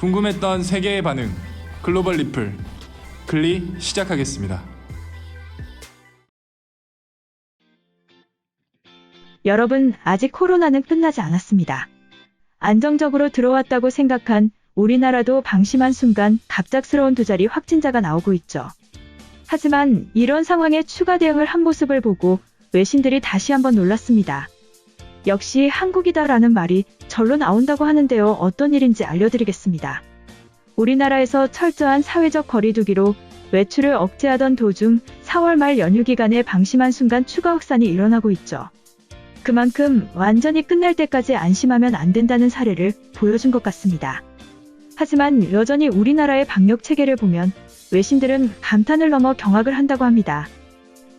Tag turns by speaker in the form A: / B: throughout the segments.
A: 궁금했던 세계의 반응, 글로벌 리플, 글리 시작하겠습니다.
B: 여러분, 아직 코로나는 끝나지 않았습니다. 안정적으로 들어왔다고 생각한 우리나라도 방심한 순간 갑작스러운 두 자리 확진자가 나오고 있죠. 하지만 이런 상황에 추가 대응을 한 모습을 보고 외신들이 다시 한번 놀랐습니다. 역시 한국이다라는 말이 절로 나온다고 하는데요. 어떤 일인지 알려드리겠습니다. 우리나라에서 철저한 사회적 거리두기로 외출을 억제하던 도중 4월 말 연휴 기간에 방심한 순간 추가 확산이 일어나고 있죠. 그만큼 완전히 끝날 때까지 안심하면 안 된다는 사례를 보여준 것 같습니다. 하지만 여전히 우리나라의 방역 체계를 보면 외신들은 감탄을 넘어 경악을 한다고 합니다.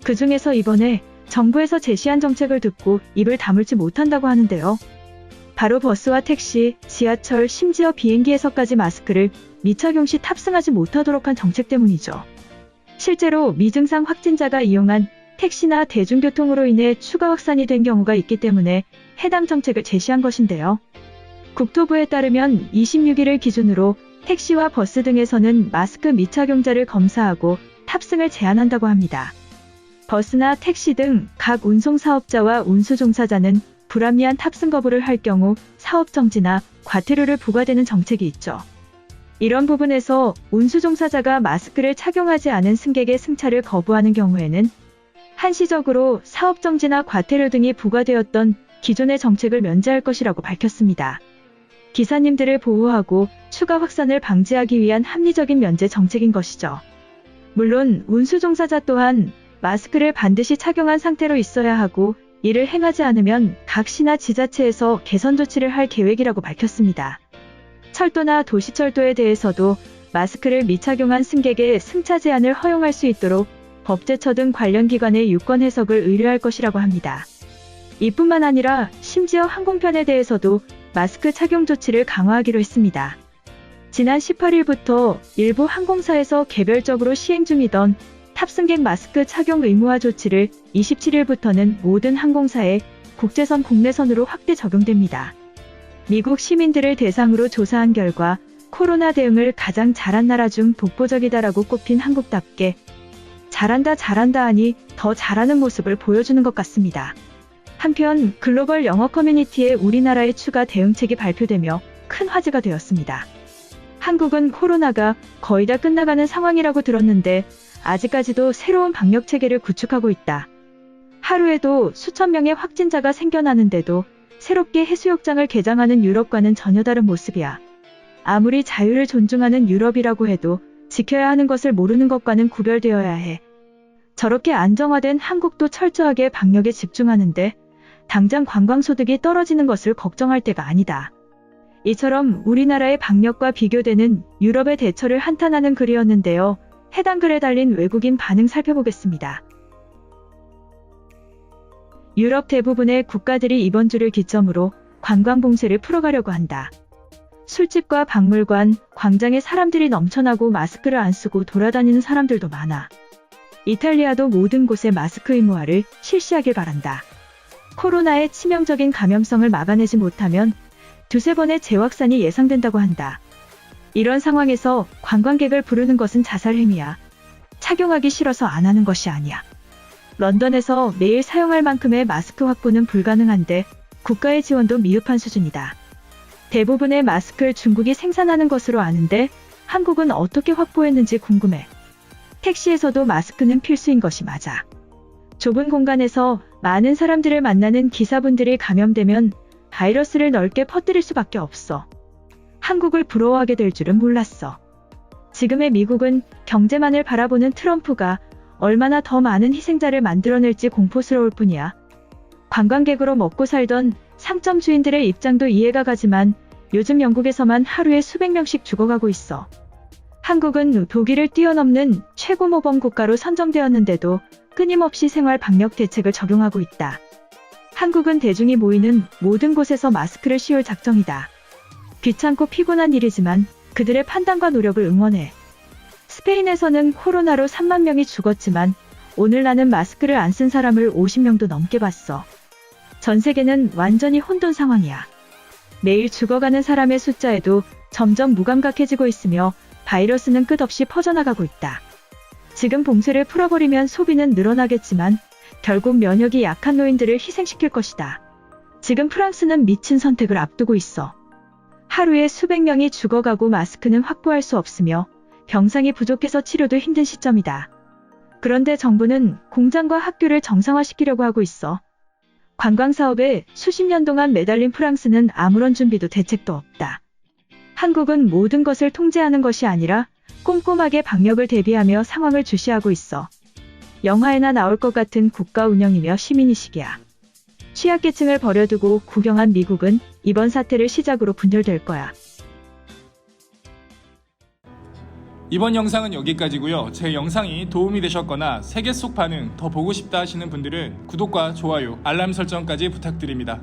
B: 그 중에서 이번에 정부에서 제시한 정책을 듣고 입을 다물지 못한다고 하는데요. 바로 버스와 택시, 지하철, 심지어 비행기에서까지 마스크를 미착용 시 탑승하지 못하도록 한 정책 때문이죠. 실제로 미증상 확진자가 이용한 택시나 대중교통으로 인해 추가 확산이 된 경우가 있기 때문에 해당 정책을 제시한 것인데요. 국토부에 따르면 26일을 기준으로 택시와 버스 등에서는 마스크 미착용자를 검사하고 탑승을 제한한다고 합니다. 버스나 택시 등 각 운송사업자와 운수종사자는 불합리한 탑승 거부를 할 경우 사업 정지나 과태료를 부과되는 정책이 있죠. 이런 부분에서 운수종사자가 마스크를 착용하지 않은 승객의 승차를 거부하는 경우에는 한시적으로 사업 정지나 과태료 등이 부과되었던 기존의 정책을 면제할 것이라고 밝혔습니다. 기사님들을 보호하고 추가 확산을 방지하기 위한 합리적인 면제 정책인 것이죠. 물론 운수종사자 또한 마스크를 반드시 착용한 상태로 있어야 하고 이를 행하지 않으면 각 시나 지자체에서 개선 조치를 할 계획이라고 밝혔습니다. 철도나 도시철도에 대해서도 마스크를 미착용한 승객의 승차 제한을 허용할 수 있도록 법제처 등 관련 기관의 유권 해석을 의뢰할 것이라고 합니다. 이뿐만 아니라 심지어 항공편에 대해서도 마스크 착용 조치를 강화하기로 했습니다. 지난 18일부터 일부 항공사에서 개별적으로 시행 중이던 탑승객 마스크 착용 의무화 조치를 27일부터는 모든 항공사에 국제선 국내선으로 확대 적용됩니다. 미국 시민들을 대상으로 조사한 결과 코로나 대응을 가장 잘한 나라 중 독보적이다라고 꼽힌 한국답게 잘한다 하니 더 잘하는 모습을 보여주는 것 같습니다. 한편 글로벌 영어 커뮤니티에 우리나라의 추가 대응책이 발표되며 큰 화제가 되었습니다. 한국은 코로나가 거의 다 끝나가는 상황이라고 들었는데 아직까지도 새로운 방역 체계를 구축하고 있다. 하루에도 수천 명의 확진자가 생겨나는데도 새롭게 해수욕장을 개장하는 유럽과는 전혀 다른 모습이야. 아무리 자유를 존중하는 유럽이라고 해도 지켜야 하는 것을 모르는 것과는 구별되어야 해. 저렇게 안정화된 한국도 철저하게 방역에 집중하는데 당장 관광소득이 떨어지는 것을 걱정할 때가 아니다. 이처럼 우리나라의 방역과 비교되는 유럽의 대처를 한탄하는 글이었는데요. 해당 글에 달린 외국인 반응 살펴보겠습니다. 유럽 대부분의 국가들이 이번 주를 기점으로 관광 봉쇄를 풀어가려고 한다. 술집과 박물관, 광장에 사람들이 넘쳐나고 마스크를 안 쓰고 돌아다니는 사람들도 많아. 이탈리아도 모든 곳에 마스크 의무화를 실시하길 바란다. 코로나의 치명적인 감염성을 막아내지 못하면 두세 번의 재확산이 예상된다고 한다. 이런 상황에서 관광객을 부르는 것은 자살 행위야. 착용하기 싫어서 안 하는 것이 아니야. 런던에서 매일 사용할 만큼의 마스크 확보는 불가능한데 국가의 지원도 미흡한 수준이다. 대부분의 마스크를 중국이 생산하는 것으로 아는데 한국은 어떻게 확보했는지 궁금해. 택시에서도 마스크는 필수인 것이 맞아. 좁은 공간에서 많은 사람들을 만나는 기사분들이 감염되면 바이러스를 넓게 퍼뜨릴 수밖에 없어. 한국을 부러워하게 될 줄은 몰랐어. 지금의 미국은 경제만을 바라보는 트럼프가 얼마나 더 많은 희생자를 만들어낼지 공포스러울 뿐이야. 관광객으로 먹고 살던 상점 주인들의 입장도 이해가 가지만 요즘 영국에서만 하루에 수백 명씩 죽어가고 있어. 한국은 독일을 뛰어넘는 최고 모범 국가로 선정되었는데도 끊임없이 생활 방역 대책을 적용하고 있다. 한국은 대중이 모이는 모든 곳에서 마스크를 씌울 작정이다. 귀찮고 피곤한 일이지만 그들의 판단과 노력을 응원해. 스페인에서는 코로나로 3만 명이 죽었지만 오늘 나는 마스크를 안 쓴 사람을 50명도 넘게 봤어. 전 세계는 완전히 혼돈 상황이야. 매일 죽어가는 사람의 숫자에도 점점 무감각해지고 있으며 바이러스는 끝없이 퍼져나가고 있다. 지금 봉쇄를 풀어버리면 소비는 늘어나겠지만 결국 면역이 약한 노인들을 희생시킬 것이다. 지금 프랑스는 미친 선택을 앞두고 있어. 하루에 수백 명이 죽어가고 마스크는 확보할 수 없으며 병상이 부족해서 치료도 힘든 시점이다. 그런데 정부는 공장과 학교를 정상화시키려고 하고 있어. 관광사업에 수십 년 동안 매달린 프랑스는 아무런 준비도 대책도 없다. 한국은 모든 것을 통제하는 것이 아니라 꼼꼼하게 방역을 대비하며 상황을 주시하고 있어. 영화에나 나올 것 같은 국가 운영이며 시민의식이야. 취약계층을 버려두고 구경한 미국은 이번 사태를 시작으로 분열될 거야.
A: 이번 영상은 여기까지고요. 제 영상이 도움이 되셨거나 세계 속 반응 더 보고 싶다 하시는 분들은 구독과 좋아요, 알람 설정까지 부탁드립니다.